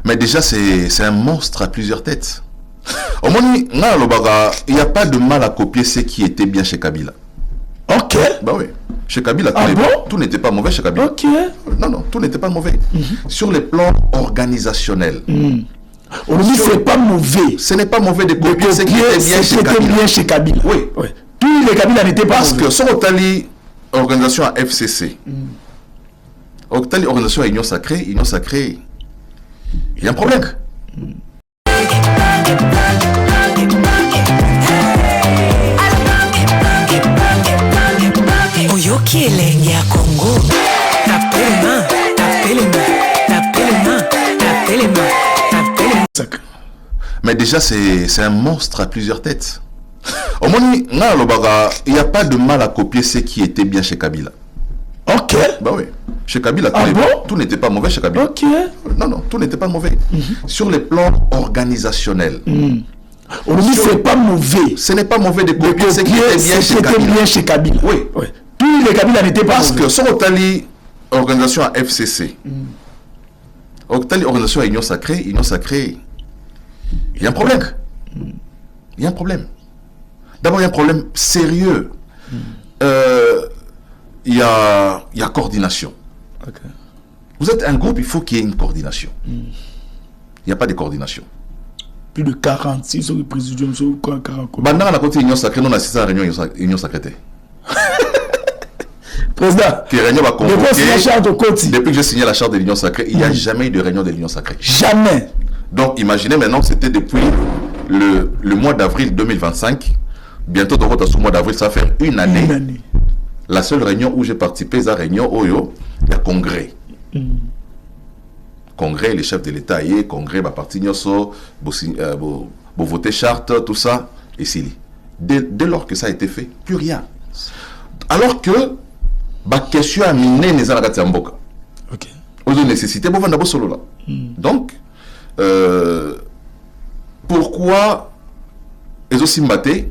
Mais déjà, c'est un monstre à plusieurs têtes. Au moins, il n'y a pas de mal à copier ce qui était bien chez Kabila. Ok. Bah oui. Chez Kabila, tout n'était pas mauvais chez Kabila. Ok. Non, tout n'était pas mauvais. Sur les plans organisationnels. C'est pas mauvais. Ce n'est pas mauvais de copier ce qui était bien chez Kabila. Oui. Tous les Kabila n'étaient pas parce que sur Otali, organisation à FCC, Otali, organisation à Union Sacrée, il y a un problème. Congo. Mais déjà, c'est un monstre à plusieurs têtes. Au moins, il n'y a pas de mal à copier ce qui était bien chez Kabila. Ok. Bah oui. Chez Kabila, tout n'était pas mauvais chez Kabila. Ok. Non, tout n'était pas mauvais. Sur les plans organisationnels. C'est pas mauvais. Ce n'est pas mauvais de copier ce qui était bien chez Kabila. Oui. Tous les Kabila n'étaient pas parce que sur Otali, organisation à FCC, Otali, organisation à Union Sacrée, il y a un problème. Il y a un problème. D'abord, il y a un problème sérieux. Il y a coordination. Okay. Vous êtes un groupe, il faut qu'il y ait une coordination. Il n'y a pas de coordination. Plus de 46 au présidium, sur quoi 40. Pendant la côté Union Sacrée, nous assistons à la réunion Union Sacrée. Président, depuis que j'ai signé la charte de l'Union Sacrée, il n'y a jamais eu de réunion de l'Union Sacrée. Jamais. Donc, imaginez maintenant, c'était depuis le mois d'avril 2025. Bientôt, dans votre mois d'avril, ça va faire une année. La seule réunion où j'ai participé, c'est la réunion Oyo, il y a congrès. Congrès, les chefs de l'État, il y a congrès, ma partie Nyoso, voter charte, tout ça, et Sili. Dès lors que ça a été fait, plus rien. Alors que, la question a miné les Aragati Amboka. Ok. Aux nécessités, bon, on solo là. Donc, pourquoi ils ont aussi maté?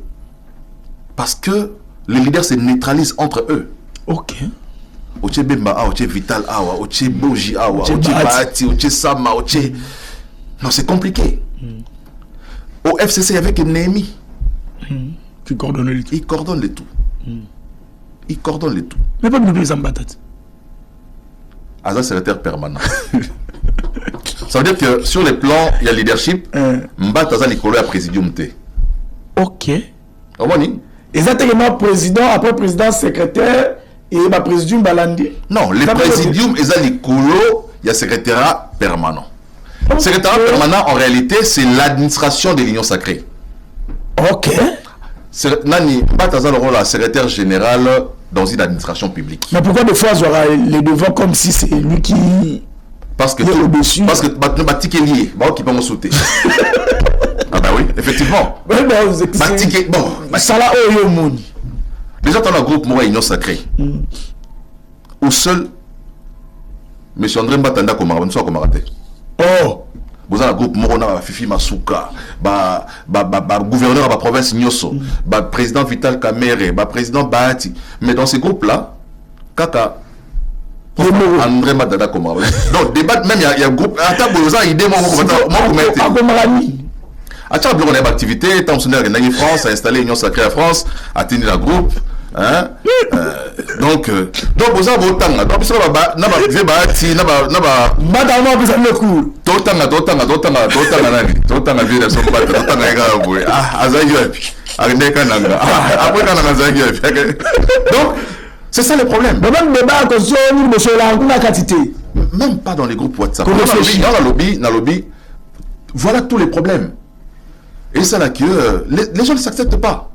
Parce que les leaders se neutralisent entre eux. Ok. Oche Bemba Awa, Oche Vital Awa, Oche Boji Awa, Oche Bahati, Oche Sama, Oche... Non, c'est compliqué. Au FCC, il y avait que Némi. Qui coordonne le tout. Il coordonne le tout. Il coordonne le tout. Mais pas de Zambatat. Aza secrétaire permanent. Ça veut dire que sur les plans, il y a leadership. Mbataza Nikolo a présidium T. Ok. Omoni? Exactement, président, après président, secrétaire et ma présidium Balandi. Non, le présidium est Nikolo, il y a secrétaire permanent. Le secrétaire permanent, en réalité, c'est l'administration de l'Union Sacrée. Ok. Nani Mbataza le rôle de secrétaire général dans une administration publique. Mais pourquoi des fois il y aura les devants comme si c'est lui qui... Parce que au-dessus. Parce que Batik est lié, qui peut me sauter. Ah bah oui, effectivement. Batik bon, ça là au monde. Déjà dans le groupe Moura Union Sacrée. Au seul M. André Mbatanda Komarate. Oh. Vous avez un groupe Morona, Fifi Masuka, gouverneur de la province Nyoso, président Vital Kamere, président Bahati. Mais dans ces groupes-là, Kaka, André Madada Komara. Donc, débat, même il y a un groupe. Attends, vous avez une idée, moi, on a une activité, tant que nous France, a installé Union Sacrée à France, a tenu la groupe. Hein? Donc vous avez autant. Donc, ça va, c'est ça le problème. Même pas dans les groupes WhatsApp. Dans le lobby, voilà tous les problèmes. Et ça là que les gens ne s'acceptent pas.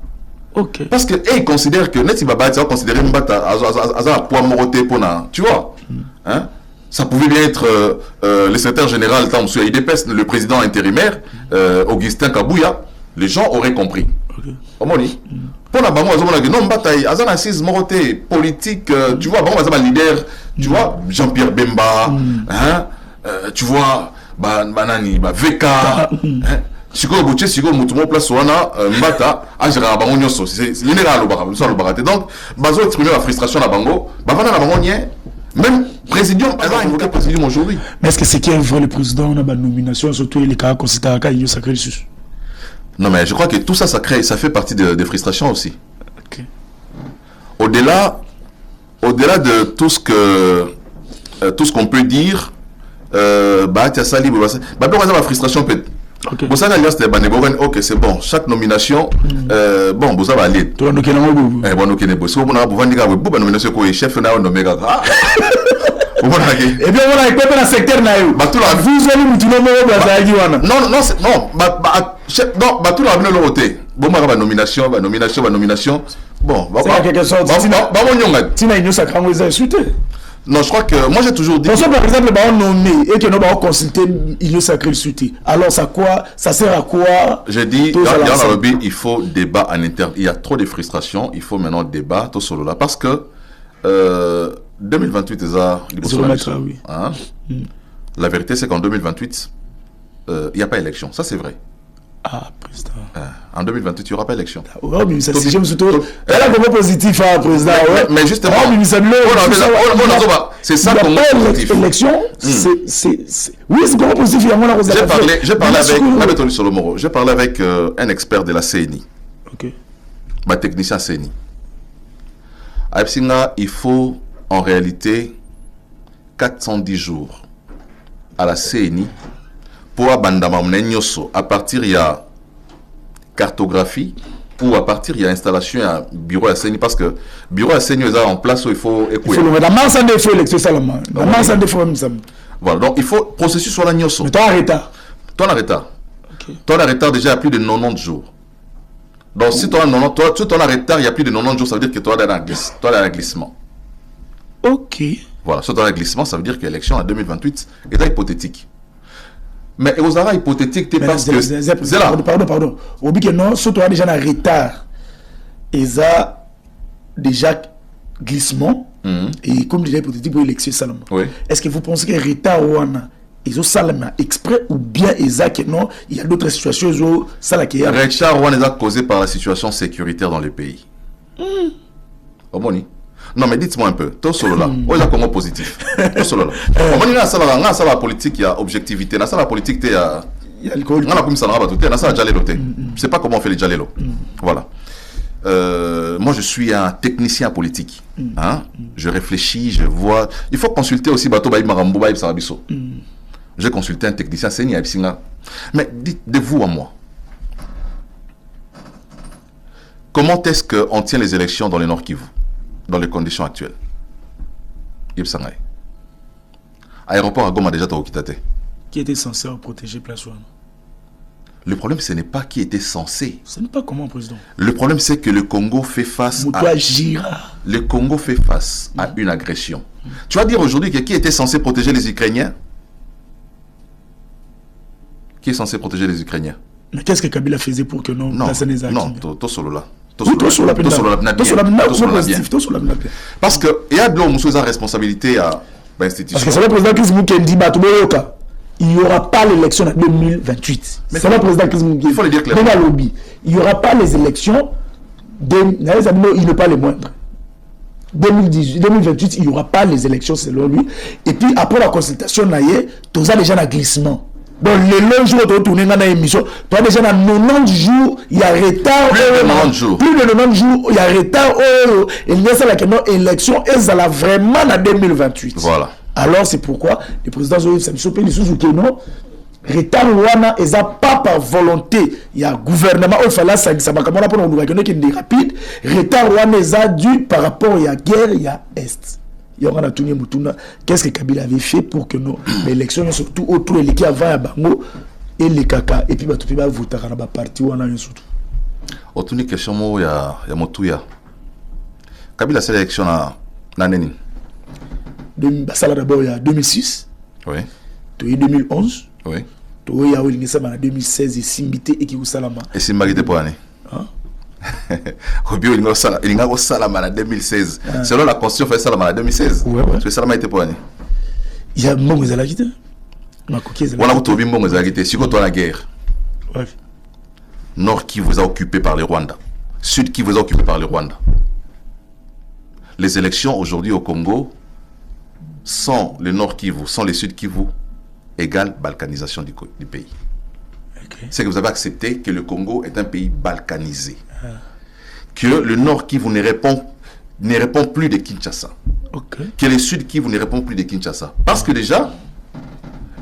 Okay. Parce que ils considèrent que Neti Babati a considéré Mbata à poids moroté pour tu vois. Hein? Ça pouvait bien être le secrétaire général sur IDPS, le président intérimaire, Augustin Kabouya. Les gens auraient compris. Okay. Pour la banque, non, bataille, azan assise moroté politique, tu vois, bon, azan leader, tu vois, Jean-Pierre Bemba, hein, tu vois, banani, VK, Siko Bouché, Siko Moutumo place Wana, Mbata, Ajra Bangonyoso, c'est général au Barate. Donc, bazo exprimer la frustration à Bango, Bavana la Bangonien, Même président, elle a invoqué président aujourd'hui. Mais est-ce que c'est qui voit le président, on a une nomination, surtout les cas considérés à l'Union sacrée dessus? Non, mais je crois que tout ça, ça fait partie des frustrations aussi. Okay. Au-delà de tout ce qu'on peut dire, bah ça libre, bah la frustration peut. Okay. Bon ça ok c'est bon, chaque nomination bon vous allez aller. Toi nous kenamo bu. Bon nous kenamo. Si vous n'avez pas vendu vous ba nomination ko chef na nommé ga. Et bien voilà, il peut dans le secteur na yo. Bah tout la vous allez nous dire wana. Non tout la venir l'autre. Bon ma nomination. Bon, c'est quelque chose. Tina Union sacrée on les a insultés. Non, je crois que moi j'ai toujours dit. Par exemple, on nommé et que nous avons consulté l'Union sacrée le soutien. Alors ça sert à quoi? J'ai dit dans le lobby, il faut débat en interne. Il y a trop de frustration. Il faut maintenant débat tout solo là parce que 2028 oui. Hein? La vérité c'est qu'en 2028 il n'y a pas élection. Ça c'est vrai. Ah, président. En 2028, il n'y aura pas d'élection. Oh, mais ça, c'est elle a vraiment positif, hein, président. Mais justement, c'est ça qu'on a positif. L'élection, oui, c'est comment positif. J'ai parlé avec un expert de la CNI. Ok. Ma technicien CNI. À Epsinga, il faut en réalité 410 jours à la CNI. Pour à partir il y a cartographie ou à partir il y a installation il y a bureau à CENI parce que bureau à CENI est en place où il faut écouter. Voilà, donc il faut processus sur la nyoso. Mais toi en retard. Toi en retard. Okay. Toi en retard déjà il y a plus de 90 jours. Donc si toi en retard il y a plus de 90 jours, ça veut dire que toi tu as un glissement. Ok. Voilà, si tu as un glissement, ça veut dire que l'élection en 2028 est hypothétique. Mais aux arrêts hypothétiques, tu es parce que... Pardon. Au but que non, si tu as déjà un retard, et ça, déjà glissement, et comme déjà hypothétique pour l'élection Salama. Oui. Est-ce que vous pensez que retard ou ils ont Salama exprès ou bien il y a d'autres situations ils ont Salama qui est... Retard ou est causé par la situation sécuritaire dans le pays. Non, mais dites-moi un peu, tout solo là, où est la comment positif? Tout solo là. On dit que la politique, il y a objectivité. Dans la politique, il y a alcool. On a comme ça, je sais pas comment on fait les jalelo. Voilà. Moi, je suis un technicien politique. Hein? Je réfléchis, je vois. Il faut consulter aussi Bato Baïb Marambou Baïb Sarabiso. J'ai consulté un technicien Seni Aïpsinga. Mais dites de vous à moi. Comment est-ce qu'on tient les élections dans le Nord Kivu? Dans les conditions actuelles. Yipsangay. Aéroport à Goma déjà Taokitate. Qui était censé protéger Place One? Le problème, ce n'est pas qui était censé. Ce n'est pas comment, président. Le problème, c'est que le Congo fait face Le Congo fait face à une agression. Tu vas dire aujourd'hui que qui était censé protéger les Ukrainiens? Qui est censé protéger les Ukrainiens? Mais qu'est-ce que Kabila faisait pour que non personne les actes? Non, tout solo là. Parce que il y a de l'homme sous la responsabilité à l'institution. Parce que c'est le président Kizmou qui dit il n'y aura pas l'élection en 2028. C'est le président Kizmou qui il faut le dire clairement. Il n'y aura pas les élections. Il n'est pas les moindres. 2028, il n'y aura pas les élections selon lui. Et puis après la consultation, tout ça déjà un glissement. Donc les longs jours de retourner dans l'émission, toi déjà dans 90 jours, il y a retard. Plus de 90 jours. Plus de 90 jours, il y a retard. Et il y a ça la élection et ça là vraiment en 2028. Voilà. Alors c'est pourquoi le président Zoé Samsopé les sous non retard ouana et ça pas par volonté. Il y a gouvernement il fallait ça va comme on a pour nous qui est rapide. Retard ouana est dû par rapport il y a guerre, il y a est. Qu'est-ce que Kabila avait fait pour que nos élections, surtout autour de l'équipe avant Bango et les caca, et puis tu vas voter dans la partie où on a un surtout. Autour de question, il y a Motouya. Kabila a sélection à l'année. D'abord, il y a 2006. Oui. Il y a 2011. Oui. Il y a 2016 et Simbité et Kiousalama. Et Simbité pour l'année. Il y a Salama en 2016. Selon la constitution, il fait Salama en 2016. C'est Salama était pour l'année. Il y a Mbongo Zalagité. On a retrouvé Mbongo Zalagité. Si tu as la guerre, Nord qui vous a occupé par le Rwanda, Sud qui vous a occupé par le Rwanda. Les élections aujourd'hui au Congo, sans le Nord Kivu, sans le Sud Kivu, égale balkanisation du pays. Okay. C'est que vous avez accepté que le Congo est un pays balkanisé. Que le Nord Kivu ne répond plus de Kinshasa. Okay. Que le Sud Kivu ne répond plus de Kinshasa. Parce que déjà,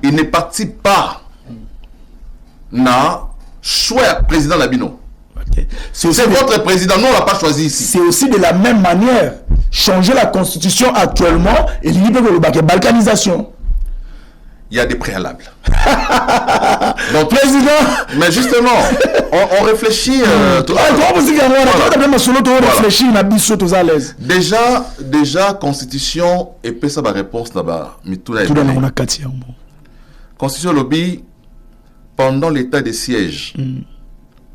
il ne participe pas na choix président Labino. Okay. C'est votre président, nous on l'a pas choisi ici. C'est aussi de la même manière. Changer la constitution actuellement et l'idée de la balkanisation. Il y a des préalables. Donc, président. Mais justement, on réfléchit. Déjà, constitution et puis ça va réponse là-bas. Constitution lobby pendant l'état de siège. Vous ne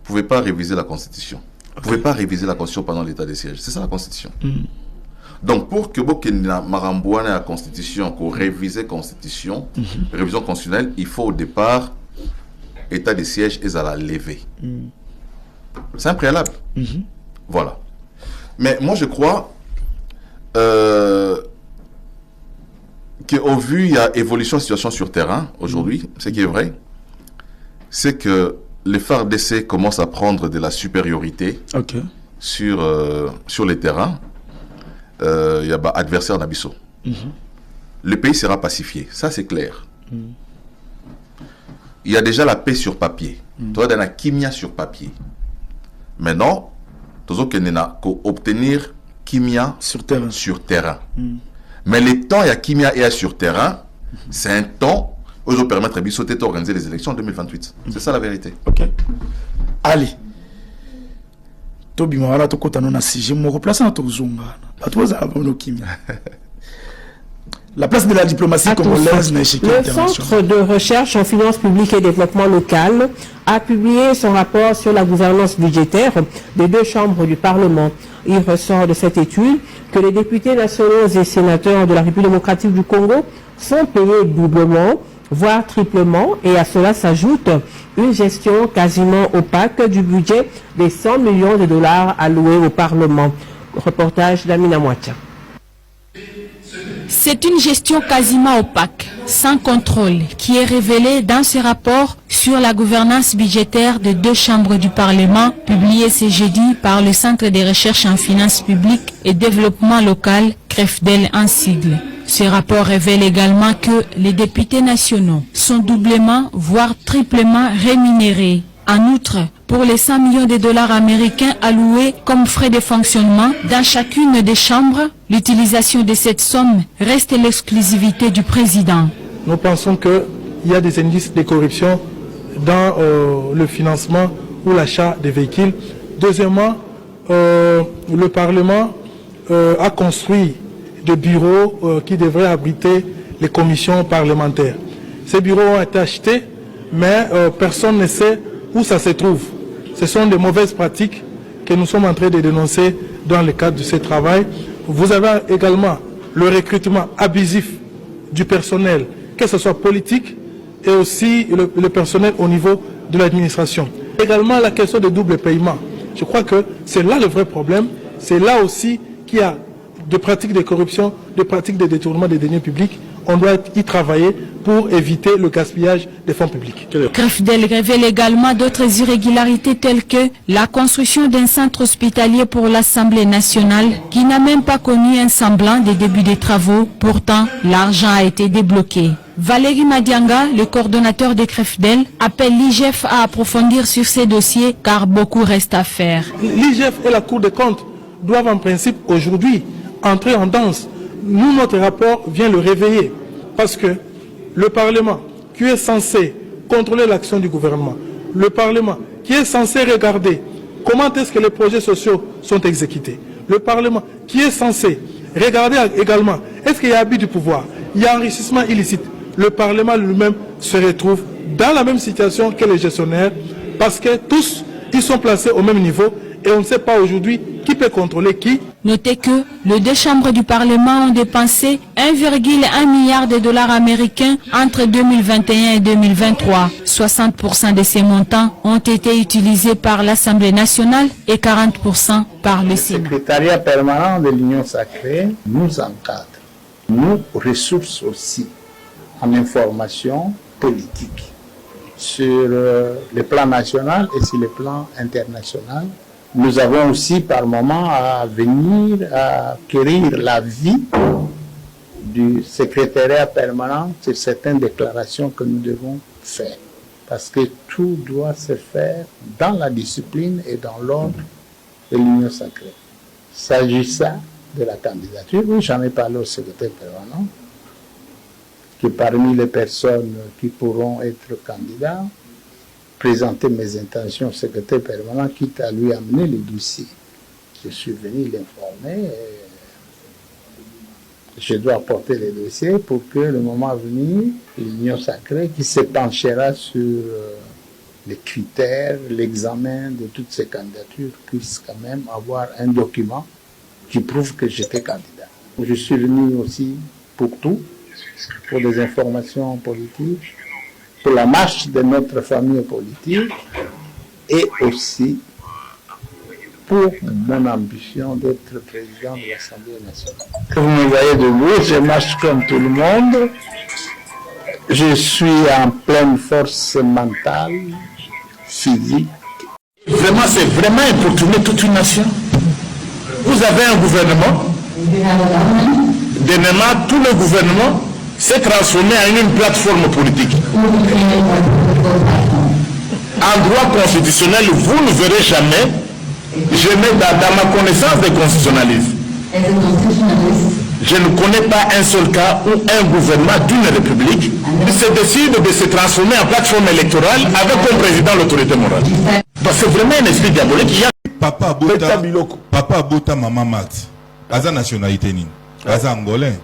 pouvez pas réviser la constitution. Vous ne pouvez pas réviser la constitution pendant l'état de siège. C'est ça la constitution. Donc, pour que vous ayez la constitution, qu'on révise la constitution, révision constitutionnelle, il faut au départ, état de siège et à la lever. C'est un préalable. Voilà. Mais moi, je crois qu'au vu, il y a évolution de situation sur terrain aujourd'hui, ce qui est vrai, c'est que les FARDC commencent à prendre de la supériorité sur les terrains. Il y a adversaire d'Abisso. Le pays sera pacifié, ça c'est clair. Il y a déjà la paix sur papier. Tu as la kimia sur papier. Maintenant, tu as obtenir kimia sur terrain. Mais le temps il y a kimia et sur terrain, c'est un temps où ils vont permettre à Abisso d'organiser les élections en 2028. C'est ça la vérité. Ok. Allez. Tobi Mawala to kota na sije moko place na tozunga. La place de la diplomatie congolaise n'est chez Le Centre de recherche en finances publiques et développement local a publié son rapport sur la gouvernance budgétaire des deux chambres du Parlement. Il ressort de cette étude que les députés nationaux et sénateurs de la République démocratique du Congo sont payés doublement, voire triplement, et à cela s'ajoute une gestion quasiment opaque du budget des 100 millions de dollars alloués au Parlement. Reportage d'Amina Mouatia. C'est une gestion quasiment opaque, sans contrôle, qui est révélée dans ce rapport sur la gouvernance budgétaire des deux chambres du Parlement, publié ce jeudi par le Centre de recherche en finances publiques et développement local, CREFDEL en sigle. Ce rapport révèle également que les députés nationaux sont doublement, voire triplement rémunérés. En outre, pour les 100 millions de dollars américains alloués comme frais de fonctionnement dans chacune des chambres, l'utilisation de cette somme reste l'exclusivité du président. Nous pensons qu'il y a des indices de corruption dans le financement ou l'achat des véhicules. Deuxièmement, le Parlement a construit des bureaux qui devraient abriter les commissions parlementaires. Ces bureaux ont été achetés, mais personne ne sait où ça se trouve. Ce sont des mauvaises pratiques que nous sommes en train de dénoncer dans le cadre de ce travail. Vous avez également le recrutement abusif du personnel, que ce soit politique et aussi le personnel au niveau de l'administration. Également la question de double paiement. Je crois que c'est là le vrai problème. C'est là aussi qu'il y a des pratiques de corruption, des pratiques de détournement des deniers publics. On doit y travailler pour éviter le gaspillage des fonds publics. CREFDEL révèle également d'autres irrégularités telles que la construction d'un centre hospitalier pour l'Assemblée nationale qui n'a même pas connu un semblant des débuts des travaux. Pourtant, l'argent a été débloqué. Valérie Madianga, le coordonnateur de CREFDEL, appelle l'IGF à approfondir sur ces dossiers car beaucoup reste à faire. L'IGF et la Cour des comptes doivent en principe aujourd'hui entrer en danse. Nous, notre rapport vient le réveiller parce que le Parlement qui est censé contrôler l'action du gouvernement, le Parlement qui est censé regarder comment est-ce que les projets sociaux sont exécutés, le Parlement qui est censé regarder également est-ce qu'il y a abus du pouvoir, il y a enrichissement illicite, le Parlement lui-même se retrouve dans la même situation que les gestionnaires parce que tous, ils sont placés au même niveau et on ne sait pas aujourd'hui qui peut contrôler qui. Notez que les deux chambres du Parlement ont dépensé 1,1 milliard de dollars américains entre 2021 et 2023. 60% de ces montants ont été utilisés par l'Assemblée nationale et 40% par le Sénat. Le secrétariat permanent de l'Union sacrée nous encadre, nous ressource aussi en information politique sur le plan national et sur le plan international. Nous avons aussi par moment à venir à acquérir l'avis du secrétariat permanent sur certaines déclarations que nous devons faire. Parce que tout doit se faire dans la discipline et dans l'ordre de l'Union sacrée. S'agissant de la candidature, oui, j'en ai parlé au secrétaire permanent, que parmi les personnes qui pourront être candidats, présenter mes intentions au secrétaire permanent, quitte à lui amener les dossiers. Je suis venu l'informer. Je dois apporter les dossiers pour que le moment venu, l'Union sacrée qui se penchera sur les critères, l'examen de toutes ces candidatures puisse quand même avoir un document qui prouve que j'étais candidat. Je suis venu aussi pour tout, pour des informations politiques, pour la marche de notre famille politique et aussi pour mon ambition d'être président de l'Assemblée nationale. Vous me voyez debout, je marche comme tout le monde. Je suis en pleine force mentale, physique. Vraiment, c'est vraiment importuner toute une nation. Vous avez un gouvernement, dernièrement, tout le gouvernement s'est transformé en une plateforme politique. En droit constitutionnel, vous ne verrez jamais, je mets dans ma connaissance des constitutionnalistes, je ne connais pas un seul cas où un gouvernement d'une république se décide de se transformer en plateforme électorale avec comme président l'autorité morale. Parce que c'est vraiment un esprit diabolique. Il y a Papa Bota Maman Max, Aza nationalité ni, Aza angolais.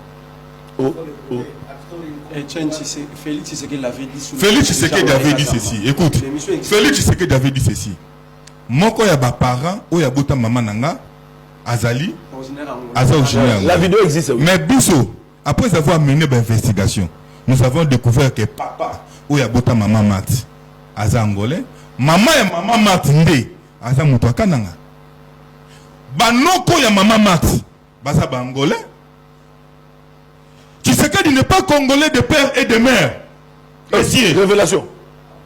Félix Tshisekedi avait dit. Félix Tshisekedi avait dit ceci. Écoute, Félix Tshisekedi avait dit ceci. Moko ya ba parent ou ya Bota Maman nanga, Azali, Aza originaire. La vidéo existe. Oui. Mais Bisso, après avoir mené l'investigation, nous avons découvert que papa ou ya Bota Maman Max, Aza angolais, maman ya Maman Max nde, Aza mutoaka nanga. Banoko ya Maman Max, baza ba angolais. Tshisekedi n'est pas congolais de père et de mère. Révélation.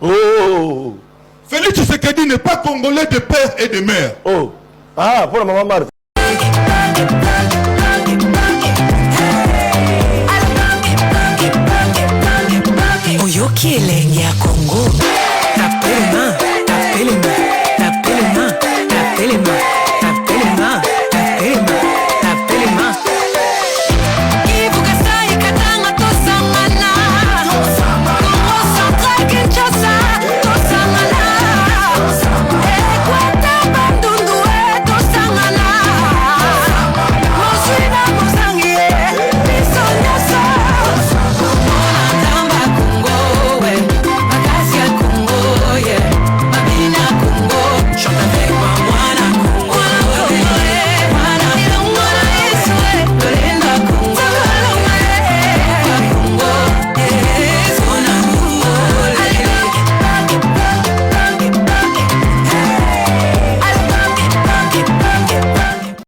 Oh. Félix Tshisekedi n'est pas congolais de père et de mère. Oh. Ah, pour la maman Marthe. Oyoki elengi ya Congo. Tapelema, tapelema, tapelema, tapelema.